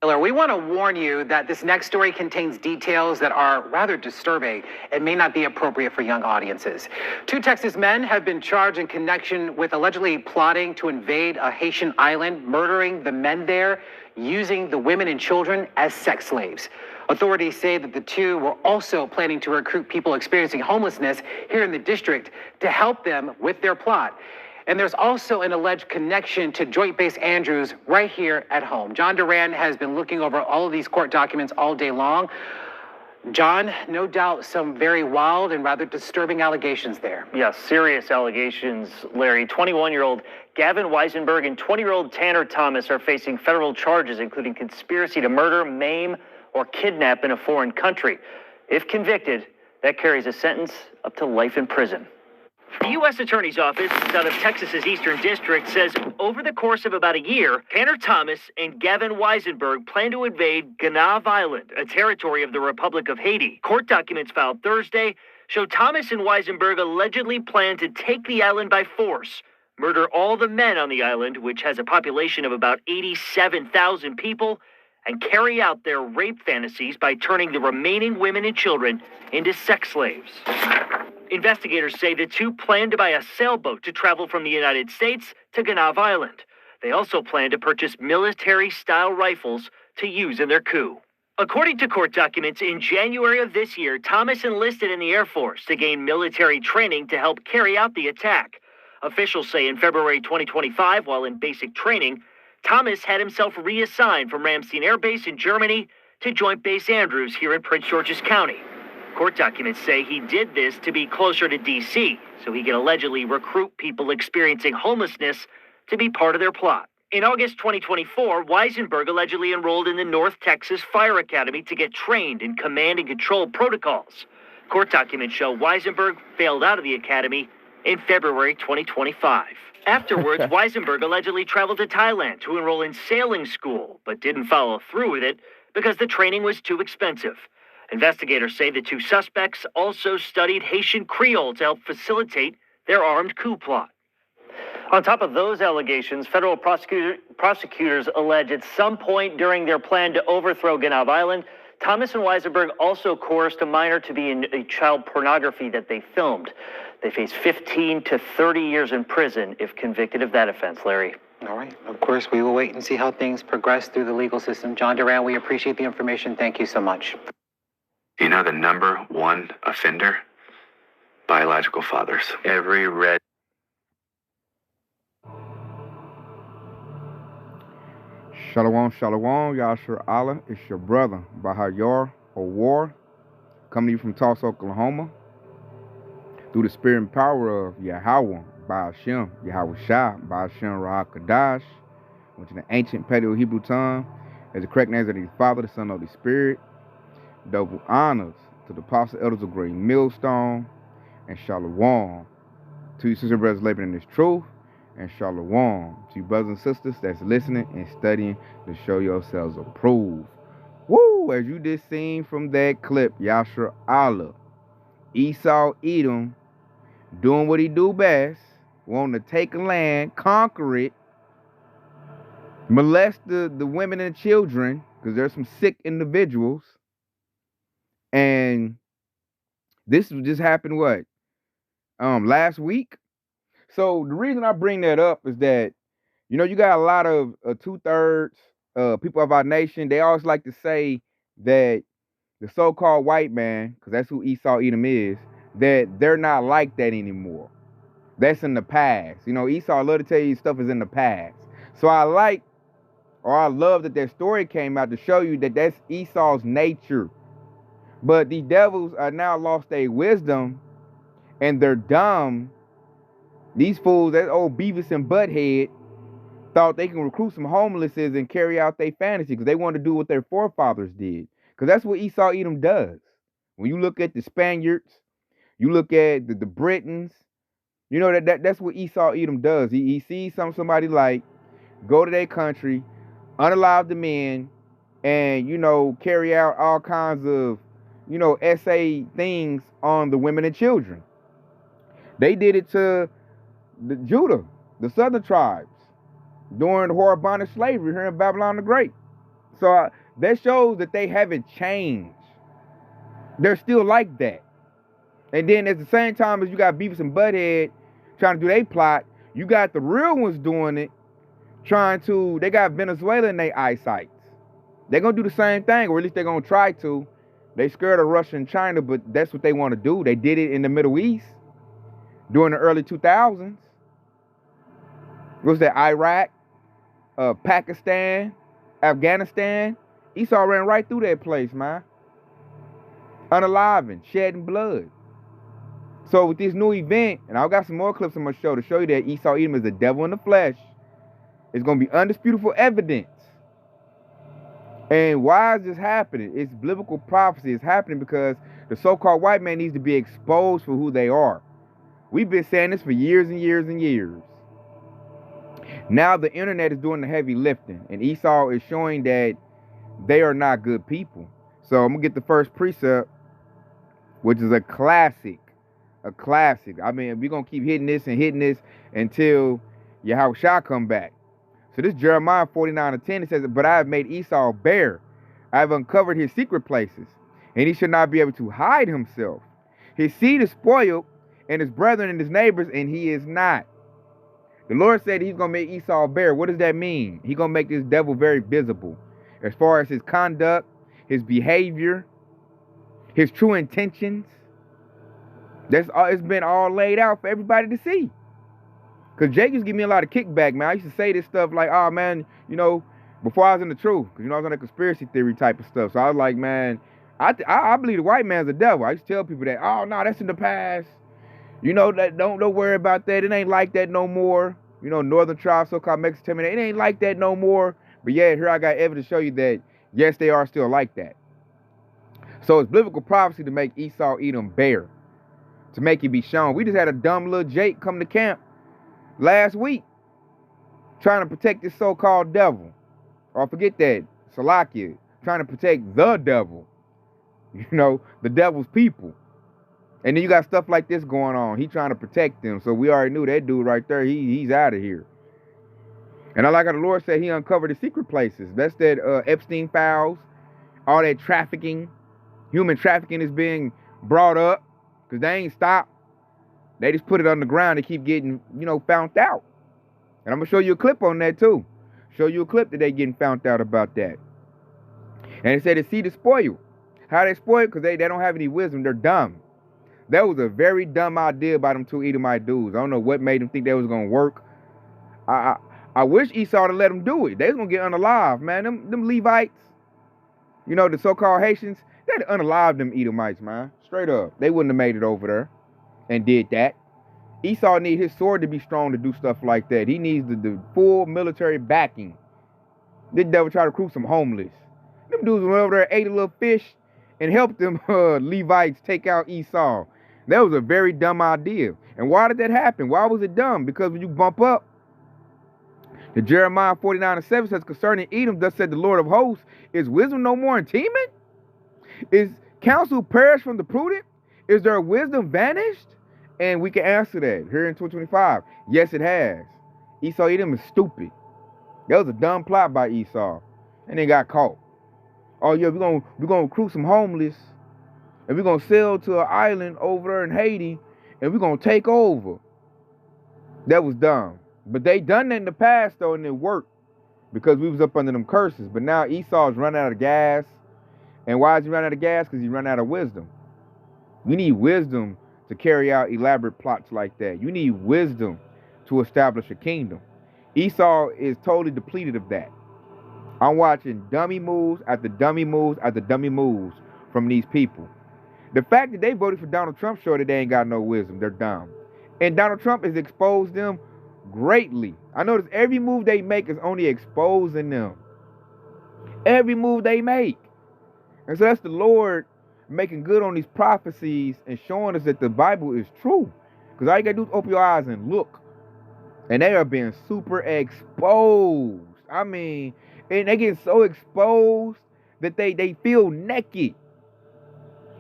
We want to warn you that this next story contains details that are rather disturbing and may not be appropriate for young audiences. 2 Texas men have been charged in connection with allegedly plotting to invade a Haitian island, murdering the men there, using the women and children as sex slaves. Authorities say that the 2 were also planning to recruit people experiencing homelessness here in the district to help them with their plot. And there's also an alleged connection to Joint Base Andrews right here at home. John Duran has been looking over all of these court documents all day long. John, no doubt some very wild and rather disturbing allegations there. Yes, serious allegations, Larry. 21-year-old Gavin Weisenberg and 20-year-old Tanner Thomas are facing federal charges, including conspiracy to murder, maim, or kidnap in a foreign country. If convicted, that carries a sentence up to life in prison. The U.S. Attorney's Office out of Texas's Eastern District says over the course of about a year, Tanner Thomas and Gavin Weisenberg plan to invade Gonave Island, a territory of the Republic of Haiti. Court documents filed Thursday show Thomas and Weisenberg allegedly plan to take the island by force, murder all the men on the island, which has a population of about 87,000 people, and carry out their rape fantasies by turning the remaining women and children into sex slaves. Investigators say the 2 plan to buy a sailboat to travel from the United States to Gonave Island. They also plan to purchase military-style rifles to use in their coup. According to court documents, in January of this year, Thomas enlisted in the Air Force to gain military training to help carry out the attack. Officials say in February 2025, while in basic training, Thomas had himself reassigned from Ramstein Air Base in Germany to Joint Base Andrews here in Prince George's County. Court documents say he did this to be closer to D.C., so he could allegedly recruit people experiencing homelessness to be part of their plot. In August 2024, Weisenberg allegedly enrolled in the North Texas Fire Academy to get trained in command and control protocols. Court documents show Weisenberg failed out of the academy in February 2025. Afterwards, Weisenberg allegedly traveled to Thailand to enroll in sailing school, but didn't follow through with it because the training was too expensive. Investigators say the 2 suspects also studied Haitian Creole to help facilitate their armed coup plot. On top of those allegations, federal prosecutors allege at some point during their plan to overthrow Gonave Island, Thomas and Weisenberg also coerced a minor to be in a child pornography that they filmed. They face 15 to 30 years in prison if convicted of that offense, Larry. All right. Of course, we will wait and see how things progress through the legal system. John Duran, we appreciate the information. Thank you so much. You know the number 1 offender? Biological fathers. Every red. Shalom, shalom, Yashar Allah. It's your brother, Bahayar or War, coming to you from Tulsa, Oklahoma. Through the spirit and power of Yahweh, by Hashem, Yahweh Shah, by Hashem Ra Kadash, which in the ancient Paleo-Hebrew tongue is the correct names of the Father, the Son, of the Spirit. Double honors to the apostle elders of Great Millstone, and shalom to you sister and brothers living in this truth, and shalom to you brothers and sisters that's listening and studying to show yourselves approved. Woo! As you just seen from that clip, Yashar Allah, Esau Edom, doing what he do best, wanting to take a land, conquer it, molest the women and children, because there's some sick individuals. And this just happened last week. So the reason I bring that up is that, you got a lot of 2/3 people of our nation. They always like to say that the so-called white man, because that's who Esau Edom is, that they're not like that anymore. That's in the past. Esau love to tell you stuff is in the past. So I love that story came out to show you that that's Esau's nature. But these devils are now lost their wisdom and they're dumb. These fools, that old Beavis and Butthead, thought they can recruit some homelesses and carry out their fantasy because they want to do what their forefathers did. Because that's what Esau Edom does. When you look at the Spaniards, you look at the Britons, that's what Esau Edom does. He sees somebody like go to their country, unalive the men, and, carry out all kinds of, essay things on the women and children. They did it to Judah, the southern tribes, during the horrible bondage slavery here in Babylon the Great. So that shows that they haven't changed. They're still like that. And then at the same time as you got Beavis and Butthead trying to do their plot, you got the real ones doing it, they got Venezuela in their eyesight. They're going to do the same thing, or at least they're going to try to. They scared of Russia and China, but that's what they want to do. They did it in the Middle East during the early 2000s. What was that? Iraq, Pakistan, Afghanistan. Esau ran right through that place, man. Unaliving, shedding blood. So with this new event, and I've got some more clips on my show to show you that Esau Edom is the devil in the flesh. It's going to be undisputable evidence. And why is this happening? It's biblical prophecy. It's happening because the so-called white man needs to be exposed for who they are. We've been saying this for years and years and years. Now the internet is doing the heavy lifting, and Esau is showing that they are not good people. So I'm going to get the first precept, which is a classic. A classic. I mean, we're going to keep hitting this until Yahushua come back. So this Jeremiah 49:10, it says, but I have made Esau bare. I have uncovered his secret places, and he shall not be able to hide himself. His seed is spoiled, and his brethren and his neighbors, and he is not. The Lord said he's going to make Esau bare. What does that mean? He's going to make this devil very visible. As far as his conduct, his behavior, his true intentions. It's been all laid out for everybody to see. Because Jake used to give me a lot of kickback, man. I used to say this stuff like, oh, man, before I was in the truth. Because, I was on the conspiracy theory type of stuff. So I was like, man, I believe the white man's a devil. I used to tell people that, oh, no, that's in the past. That don't worry about that. It ain't like that no more. Northern tribes, so-called Mexicans tell me that it ain't like that no more. But yeah, here I got evidence to show you that, yes, they are still like that. So it's biblical prophecy to make Esau Edom bare. To make it be shown. We just had a dumb little Jake come to camp last week trying to protect this so-called devil. Or forget that, Salakia, trying to protect the devil. The devil's people. And then you got stuff like this going on. He trying to protect them. So we already knew that dude right there, he's out of here. And I like how the Lord said he uncovered the secret places. That's that Epstein files, all that trafficking. Human trafficking is being brought up because they ain't stopped. They just put it on the ground and keep getting, found out. And I'm going to show you a clip on that too. Show you a clip that they getting found out about that. And it said the seed is spoiled. How they spoiled? Because they don't have any wisdom. They're dumb. That was a very dumb idea by them two Edomite dudes. I don't know what made them think that was going to work. I wish Esau to let them do it. They was going to get unalive, man. Them Levites, the so-called Haitians, they'd unalive them Edomites, man. Straight up. They wouldn't have made it over there and did that. Esau needs his sword to be strong to do stuff like that. He needs the full military backing. This devil tried to recruit some homeless. Them dudes went over there, ate a little fish, and helped them Levites take out Esau. That was a very dumb idea. And why did that happen? Why was it dumb? Because when you bump up, the Jeremiah 49:7 says, concerning Edom, thus said the Lord of hosts, is wisdom no more in Teman? Is counsel perished from the prudent? Is their wisdom vanished? And we can answer that here in 2025. Yes, it has. Esau Edom is stupid. That was a dumb plot by Esau. And they got caught. Oh yeah, we're gonna recruit some homeless, and we're gonna sail to an island over there in Haiti, and we're gonna take over. That was dumb. But they done that in the past though, and it worked. Because we was up under them curses. But now Esau's running out of gas. And why is he running out of gas? Because he run out of wisdom. You need wisdom to carry out elaborate plots like that. You need wisdom to establish a kingdom. Esau is totally depleted of that. I'm watching dummy moves after dummy moves after dummy moves from these people. The fact that they voted for Donald Trump shows that they ain't got no wisdom. They're dumb. And Donald Trump has exposed them greatly. I notice every move they make is only exposing them. Every move they make. And so that's the Lord making good on these prophecies and showing us that the Bible is true. Because all you gotta do is open your eyes and look. And they are being super exposed. I mean, and they get so exposed that they feel naked.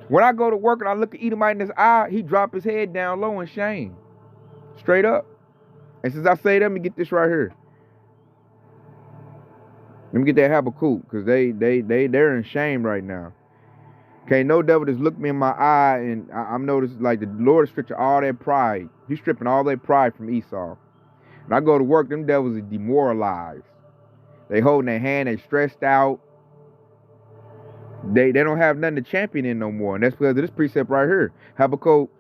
When I go to work and I look at Edomite in his eye, he drop his head down low in shame. Straight up. And since I say that, let me get this right here. Let me get that Habakkuk, because they're in shame right now. Can't no devil just look me in my eye, and I'm noticing like the Lord is stripping all their pride. He's stripping all their pride from Esau. When I go to work, them devils are demoralized. They holding their hand, they stressed out. They don't have nothing to champion in no more. And that's because of this precept right here. Habakkuk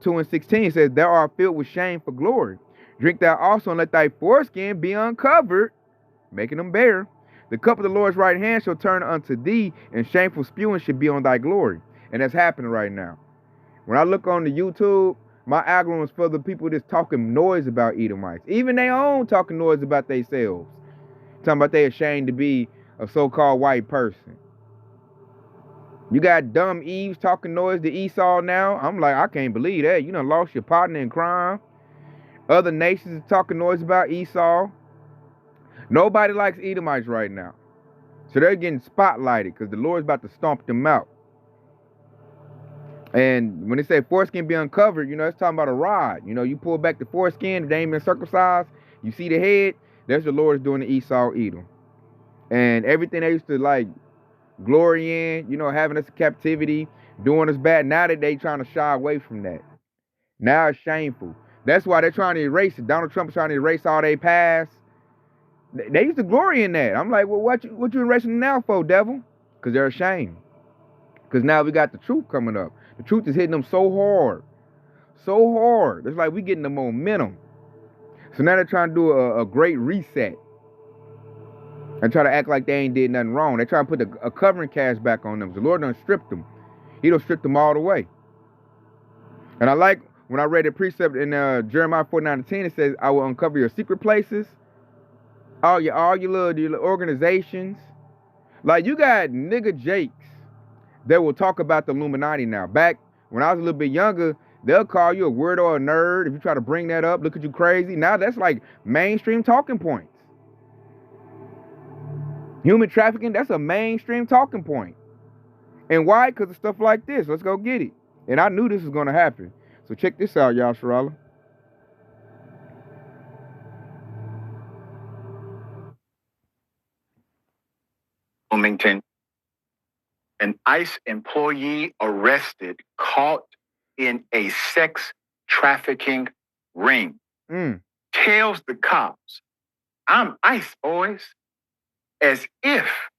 2:16 says, "Thou art filled with shame for glory. Drink thou also, and let thy foreskin be uncovered," making them bare. "The cup of the Lord's right hand shall turn unto thee, and shameful spewing should be on thy glory." And that's happening right now. When I look on the YouTube, my algorithm is full of people just talking noise about Edomites. Even their own talking noise about themselves. Talking about they ashamed to be a so-called white person. You got dumb Eves talking noise to Esau now. I'm like, I can't believe that. You done lost your partner in crime. Other nations are talking noise about Esau. Nobody likes Edomites right now. So they're getting spotlighted because the Lord's about to stomp them out. And when they say foreskin be uncovered, it's talking about a rod. You pull back the foreskin, if they ain't been circumcised, you see the head, that's the Lord is doing to Esau, Edom. And everything they used to like glory in, having us in captivity, doing us bad, now that they trying to shy away from that. Now it's shameful. That's why they're trying to erase it. Donald Trump's trying to erase all their past. They used to glory in that. I'm like, well, what you erasing them now for, devil? Because they're ashamed. Because now we got the truth coming up. The truth is hitting them so hard. So hard. It's like we getting the momentum. So now they're trying to do a great reset. And try to act like they ain't did nothing wrong. They try to put a covering cast back on them. The Lord done stripped them. He done stripped them all the way. And I like when I read the precept in Jeremiah 49:10, it says, "I will uncover your secret places, all your little organizations." Like you got nigga Jakes that will talk about the Illuminati now. Back when I was a little bit younger, they'll call you a weirdo or a nerd if you try to bring that up. Look at you crazy. Now that's like mainstream talking points. Human trafficking, that's a mainstream talking point. And why? Because of stuff like this. Let's go get it. And I knew this was going to happen. So check this out, y'all, Sharala. Bloomington, an ICE employee arrested, caught in a sex trafficking ring, tells the cops, "I'm ICE, boys," as if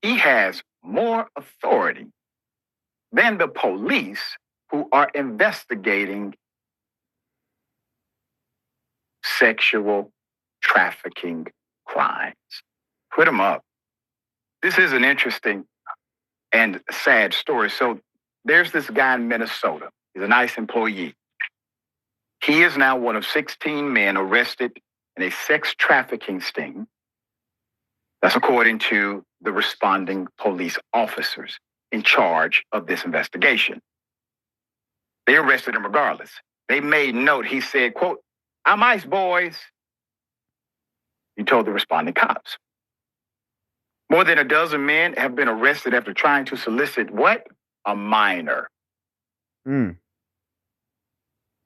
he has more authority than the police who are investigating sexual trafficking crimes. Put him up. This is an interesting and sad story. So there's this guy in Minnesota. He's a nice employee. He is now one of 16 men arrested in a sex trafficking sting. That's according to the responding police officers in charge of this investigation. They arrested him regardless. They made note. He said, quote, "I'm ICE, boys," he told the responding cops. More than a dozen men have been arrested after trying to solicit what? A minor.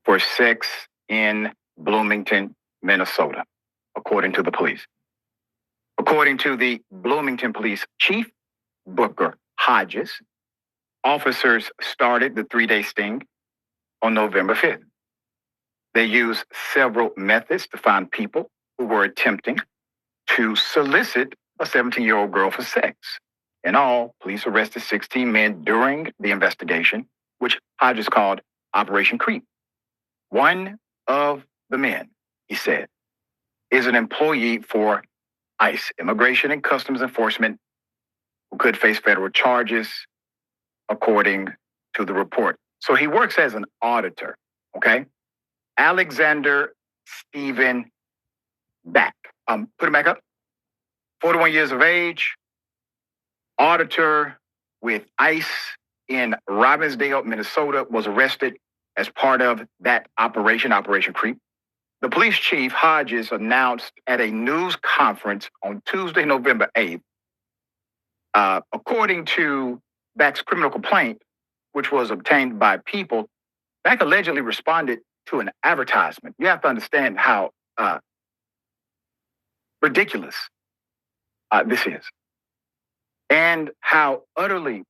For sex in Bloomington, Minnesota, according to the police. According to the Bloomington Police Chief, Booker Hodges, officers started the 3-day sting on November 5th. They used several methods to find people who were attempting to solicit a 17-year-old girl for sex. In all, police arrested 16 men during the investigation, which Hodges called Operation Creep. One of the men, he said, is an employee for ICE, Immigration and Customs Enforcement, who could face federal charges, according to the report. So he works as an auditor, okay? Alexander Stephen Back. Put him back up. 41 years of age, auditor with ICE in Robbinsdale, Minnesota, was arrested as part of that operation, Operation Creep. The police chief, Hodges, announced at a news conference on Tuesday, November 8th, according to Back's criminal complaint, which was obtained by People, Back allegedly responded to an advertisement. You have to understand how ridiculous this is, and how utterly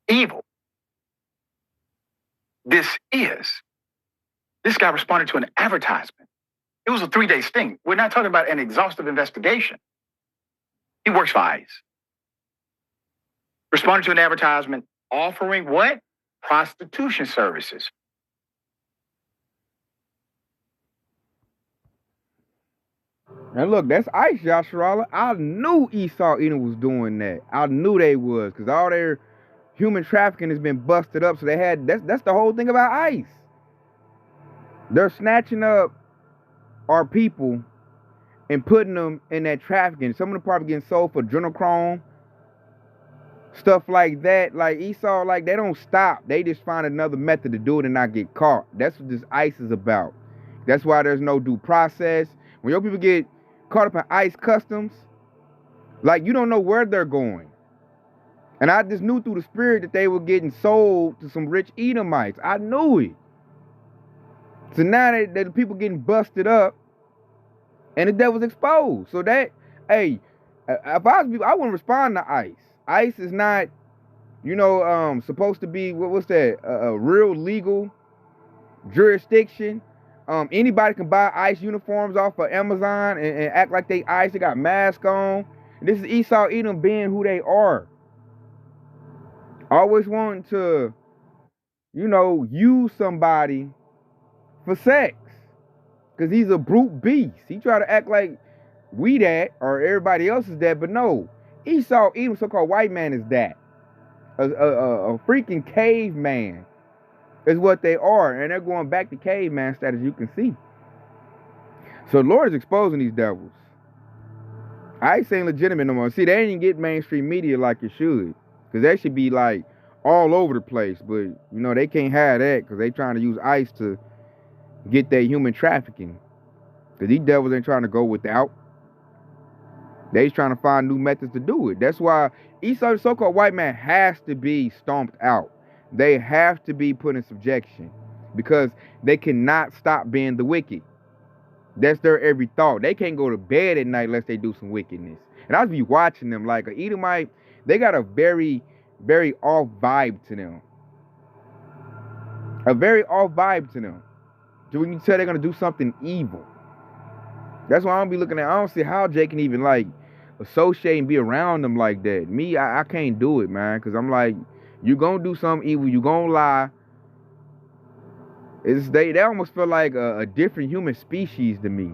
evil this is. This guy responded to an advertisement. It was a 3-day sting. We're not talking about an exhaustive investigation. He works for ICE. Responded to an advertisement offering what? Prostitution services. And look, that's ICE, Joshua. I knew Esau Edom was doing that. I knew they was, because all their human trafficking has been busted up. So they had, that's the whole thing about ICE. They're snatching up our people and putting them in that trafficking. Some of them probably getting sold for adrenochrome, stuff like that. Like Esau, like they don't stop. They just find another method to do it and not get caught. That's what this ICE is about. That's why there's no due process. When your people get caught up in ICE customs, like you don't know where they're going. And I just knew through the spirit that they were getting sold to some rich Edomites. I knew it. So now that the people getting busted up and the devil's exposed. So that, hey, if I was people, I wouldn't respond to ICE. ICE is not, supposed to be, what's that, a real legal jurisdiction. Anybody can buy ICE uniforms off of Amazon and act like they ICE. They got masks on. And this is Esau Edom being who they are. Always wanting to, use somebody for sex. Because he's a brute beast. He try to act like we that or everybody else is that. But no, Esau Edom, so-called white man, is that. A freaking caveman is what they are. And they're going back to caveman status, you can see. So the Lord is exposing these devils. I ain't saying legitimate no more. See, they ain't get mainstream media like it should. Because they should be like all over the place. But, they can't have that because they trying to use ICE to get their human trafficking. Because these devils ain't trying to go without. They's trying to find new methods to do it. That's why Esau, the so-called white man, has to be stomped out. They have to be put in subjection. Because they cannot stop being the wicked. That's their every thought. They can't go to bed at night unless they do some wickedness. And I'll be watching them like an Edomite. They got a very, very off vibe to them. A very off vibe to them. So when you tell they're going to do something evil. That's why I don't be looking at, I don't see how Jay can even like associate and be around them like that. Me, I can't do it, man. Because I'm like, you going to do something evil. You going to lie. They almost feel like a different human species to me.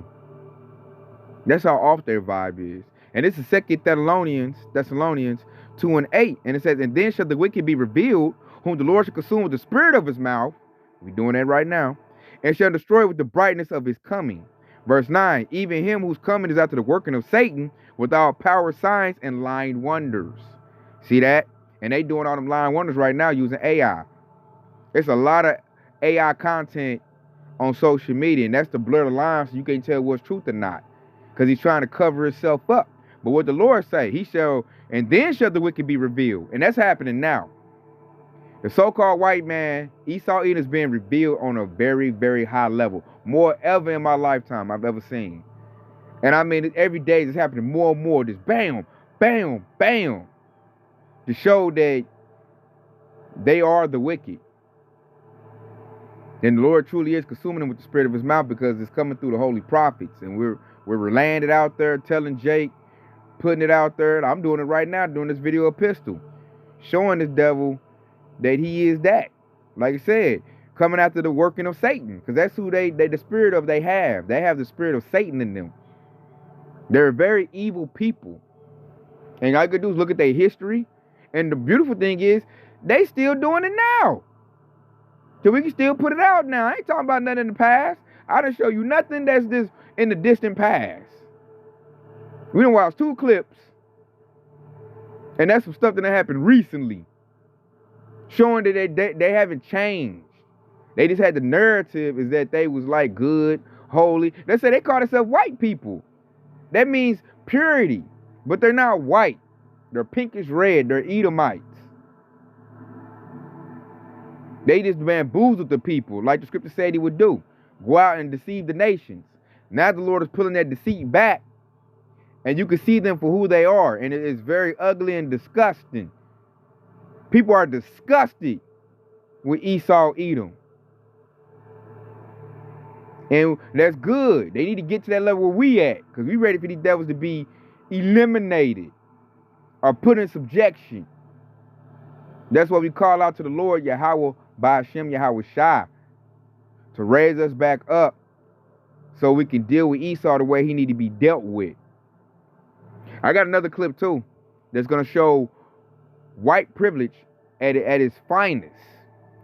That's how off their vibe is. And this is 2 Thessalonians 2:8. And it says, and then shall the wicked be revealed, whom the Lord shall consume with the spirit of his mouth. We're doing that right now. And shall destroy with the brightness of his coming. Verse 9, even him whose coming is after the working of Satan, with all power, signs, and lying wonders. See that? And they doing all them lying wonders right now using AI. There's a lot of AI content on social media, and that's to blur the lines so you can't tell what's truth or not. Because he's trying to cover himself up. But what the Lord say, he shall, and then shall the wicked be revealed. And that's happening now. The so-called white man, Esau Edom, is being revealed on a very, very high level. More ever in my lifetime I've ever seen. And I mean, every day it's happening more and more. Just bam, bam, bam. To show that they are the wicked. And the Lord truly is consuming them with the spirit of his mouth because it's coming through the holy prophets. And we're laying it out there, telling Jake, putting it out there. I'm doing it right now, doing this video epistle. Showing this devil that he is that. Like I said, coming after the working of Satan. Because that's who the spirit of they have. They have the spirit of Satan in them. They're very evil people. And all you could do is look at their history. And the beautiful thing is, they still doing it now. So we can still put it out now. I ain't talking about nothing in the past. I done show you nothing that's just in the distant past. We done watched 2 clips. And that's some stuff that happened recently. Showing that they haven't changed. They just had the narrative is that they was like good, holy. They say they call themselves white people. That means purity. But they're not white. They're pinkish red. They're Edomites. They just bamboozled the people like the scripture said he would do. Go out and deceive the nations. Now the Lord is pulling that deceit back, and you can see them for who they are, and it is very ugly and disgusting. People are disgusted with Esau, Edom. And that's good. They need to get to that level where we at, because we ready for these devils to be eliminated or put in subjection. That's why we call out to the Lord, Yahweh, Ba'ashem, Yahweh Shai, to raise us back up so we can deal with Esau the way he need to be dealt with. I got another clip too that's going to show white privilege at its finest.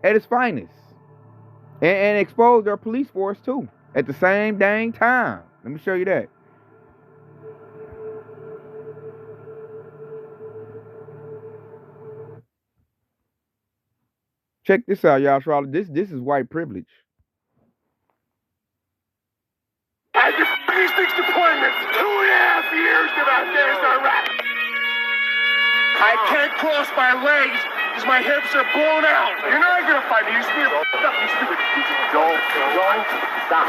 At its finest. And expose their police force too at the same dang time. Let me show you that. Check this out, y'all. This is white privilege. I did 36 deployments, 2.5 years in Afghanistan, Iraq. I can't cross my legs because my hips are blown out. You're not gonna fight me. You stupid. You stupid. Joel, stop.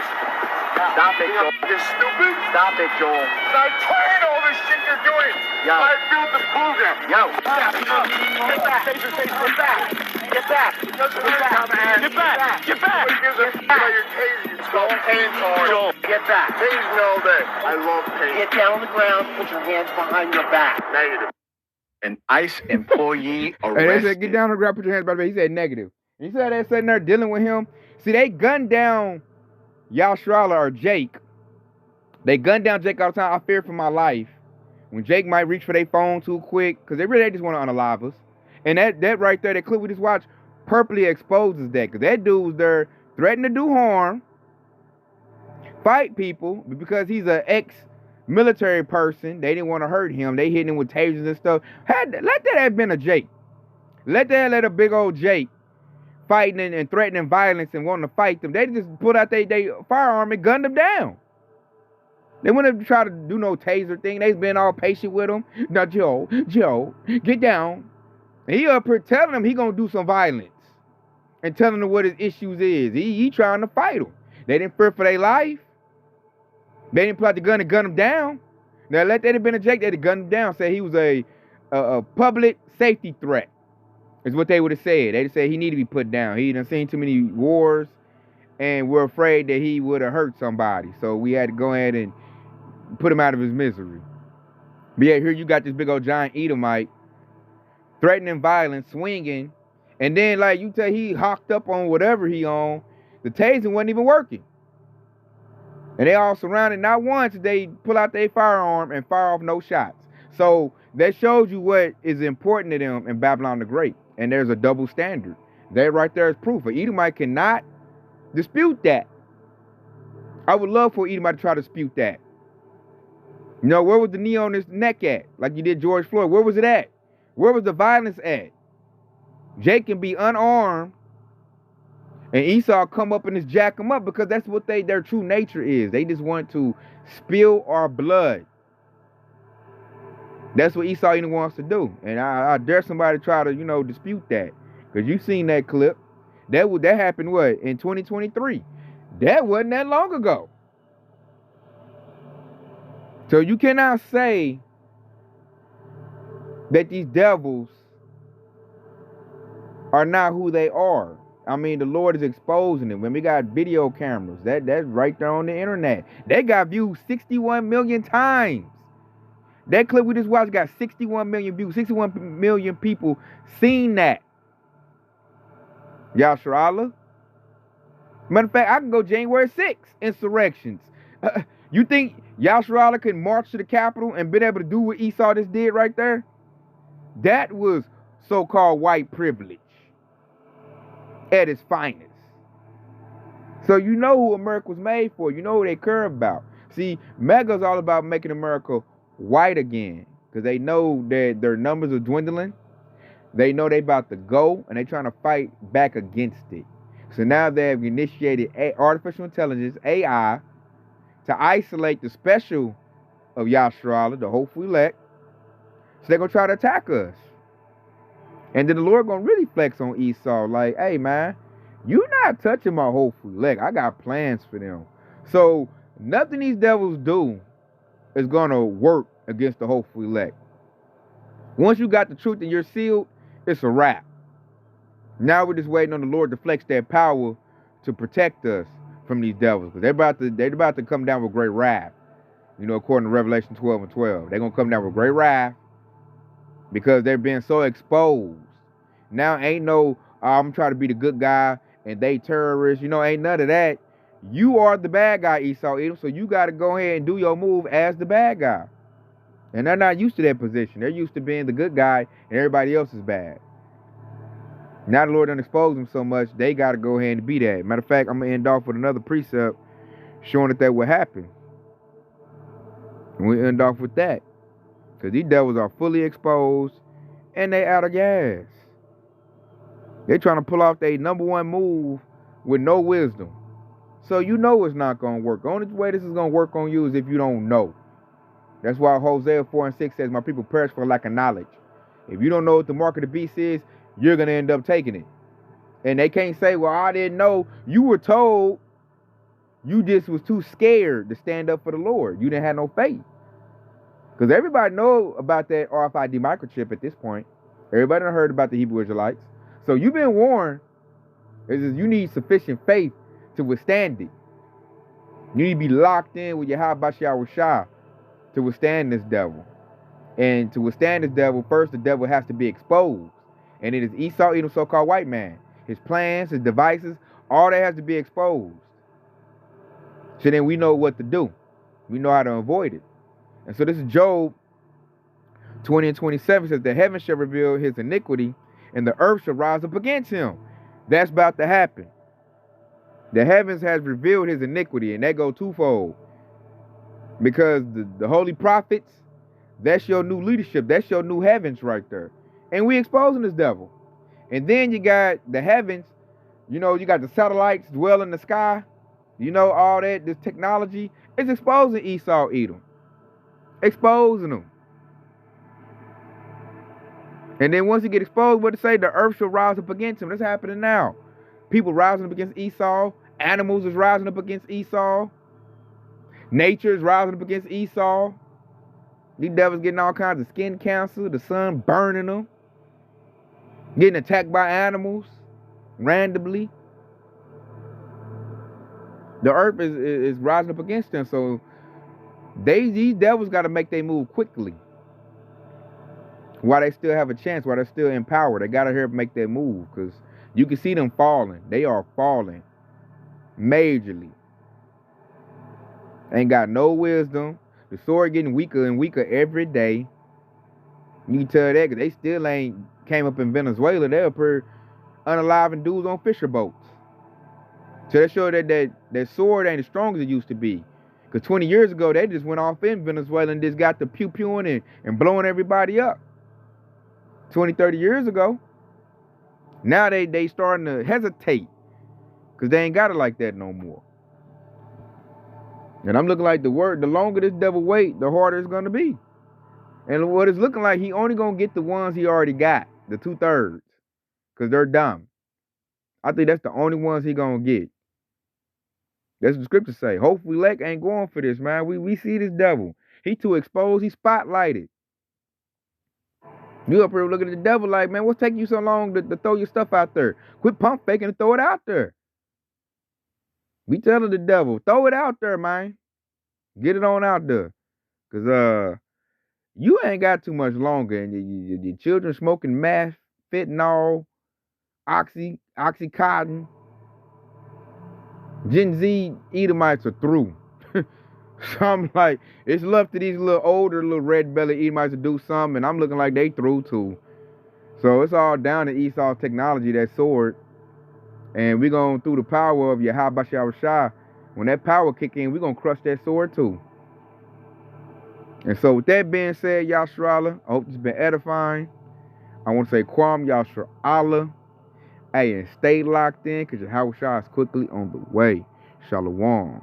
Stop it, Joel. You're stupid. Stop it, Joel. I train all this shit you're doing. Yo. I built the program. Yo. Get back. Get back. Get back. Get back. Get back. Get back. Who gives a f*** about your taser? You spell hands hard. Joel, get back. Tase me all day. I love tase. Get down on the ground, put your hands behind your back. Negative. An ICE employee And they arrested. said, get down on the ground, put your hands by the way. He said negative. And he said they're sitting there dealing with him. See, they gunned down Yashrala or Jake. They gunned down Jake all the time. I fear for my life. When Jake might reach for their phone too quick, because they just want to unalive us. And that right there, that clip we just watched, purposely exposes that. Because that dude was there threatening to do harm, fight people, but because he's an ex-military person, they didn't want to hurt him. They hit him with tasers and stuff. Let that have been a Jake. Let a big old Jake fighting and threatening violence and wanting to fight them. They just put out their firearm and gunned them down. They wouldn't try to do no taser thing. They've been all patient with him. Now, Joe, get down. And he up here telling them he gonna do some violence and telling them what his issues is. He trying to fight them. They didn't fear for their life. They didn't pull out the gun and gun him down. Now, let that have been a Jake, they'd have gunned him down. Say he was a public safety threat, is what they would have said. They'd say he needed to be put down. He done seen too many wars, and we're afraid that he would have hurt somebody. So we had to go ahead and put him out of his misery. But yeah, here you got this big old giant Edomite threatening violence, swinging, and then like you tell he hocked up on whatever he on. The tasing wasn't even working. And they all surrounded. Not once did they pull out their firearm and fire off no shots. So that shows you what is important to them in Babylon the Great. And there's a double standard. That right there is proof. An Edomite cannot dispute that. I would love for Edomite to try to dispute that. You know, where was the knee on his neck at? Like you did George Floyd. Where was it at? Where was the violence at? Jake can be unarmed and Esau come up and just jack them up because that's what their true nature is. They just want to spill our blood. That's what Esau even wants to do. And I dare somebody to try to, dispute that. Because you've seen that clip. That happened, what, in 2023? That wasn't that long ago. So you cannot say that these devils are not who they are. I mean, the Lord is exposing them. When we got video cameras, that's right there on the internet. They got viewed 61 million times. That clip we just watched got 61 million views. 61 million people seen that. Yashrala. Matter of fact, I can go January 6th, insurrections. You think Yashrala could march to the Capitol and been able to do what Esau just did right there? That was so-called white privilege at its finest. So you know who America was made for. You know who they care about. See, MAGA's all about making America white again because they know that their numbers are dwindling. They know they about to go and they trying to fight back against it. So now they have initiated artificial intelligence, AI, to isolate the special of Yashrala, the hopeful elect. So they're going to try to attack us. And then the Lord going to really flex on Esau. Like, hey, man, you not touching my hopeful elect. I got plans for them. So Nothing these devils do is gonna work against the hopeful elect. Once you got the truth and you're sealed, it's a wrap. Now we're just waiting on the Lord to flex that power to protect us from these devils, because they're about to come down with great wrath. You know, according to Revelation 12 and 12, they're gonna come down with great wrath because they're being so exposed. Now ain't no, I'm trying to be the good guy and they terrorists. You know, ain't none of that. You are the bad guy, Esau Edom, so you got to go ahead and do your move as the bad guy. And they're not used to that position. They're used to being the good guy and everybody else is bad. Now the Lord done exposed them so much, they got to go ahead and be that. Matter of fact, I'm going to end off with another precept showing that would happen. And we end off with that. Because these devils are fully exposed and they out of gas. They're trying to pull off their number one move with no wisdom. So you know it's not going to work. The only way this is going to work on you is if you don't know. That's why Hosea 4 and 6 says, my people perish for lack of knowledge. If you don't know what the mark of the beast is, you're going to end up taking it. And they can't say, well, I didn't know. You were told. You just was too scared to stand up for the Lord. You didn't have no faith. Because everybody know about that RFID microchip at this point. Everybody done heard about the Hebrew Israelites. So you've been warned. It's just you need sufficient faith to withstand it. You need to be locked in with your Habashah to withstand this devil. And to withstand this devil, first the devil has to be exposed. And it is Esau Edom, so-called white man. His plans, his devices, all that has to be exposed. So then we know what to do. We know how to avoid it. And so this is Job 20 and 27 says, the heavens shall reveal his iniquity and the earth shall rise up against him. That's about to happen. The heavens has revealed his iniquity, and that go twofold. Because the holy prophets, that's your new leadership. That's your new heavens right there. And we exposing this devil. And then you got the heavens, you know, you got the satellites dwell in the sky. You know, all that, this technology is exposing Esau Edom. Exposing them. And then once he get exposed, what to say? The earth shall rise up against him. That's happening now. People rising up against Esau. Animals is rising up against Esau. Nature is rising up against Esau. These devils getting all kinds of skin cancer. The sun burning them. Getting attacked by animals randomly. The earth is rising up against them. So these devils got to make their move quickly. While they still have a chance, while they're still in power, they got to hurry up and make their move. Because you can see them falling. They are falling. Majorly. Ain't got no wisdom. The sword getting weaker and weaker every day. You can tell that because they still ain't came up in Venezuela. They up here unaliving dudes on fisher boats. So that showed that sword ain't as strong as it used to be. Because 20 years ago, they just went off in Venezuela and just got the pew-pewing and blowing everybody up. 20, 30 years ago. Now they starting to hesitate. Because they ain't got it like that no more. And I'm looking like the longer this devil wait, the harder it's going to be. And what it's looking like, he only going to get the ones he already got. The 2/3. Because they're dumb. I think that's the only ones he going to get. That's what the scriptures say. Hopefully elect ain't going for this, man. We see this devil. He too exposed. He spotlighted. You up here looking at the devil like, man, what's taking you so long to throw your stuff out there? Quit pump faking and throw it out there. We telling the devil, throw it out there, man. Get it on out there. Because you ain't got too much longer. And your children smoking meth, fentanyl, Oxycontin. Gen Z Edomites are through. So I'm like, it's left to these little older, little red belly Edomites to do something, and I'm looking like they through too. So it's all down to Esau's technology, that sword. And we're going through the power of Yahabashah. When that power kick in, we're going to crush that sword too. And so with that being said, Yashrala, I hope this has been edifying. I want to say Kwam Yashrala. Hey, and stay locked in because Yahushua is quickly on the way. Shalom.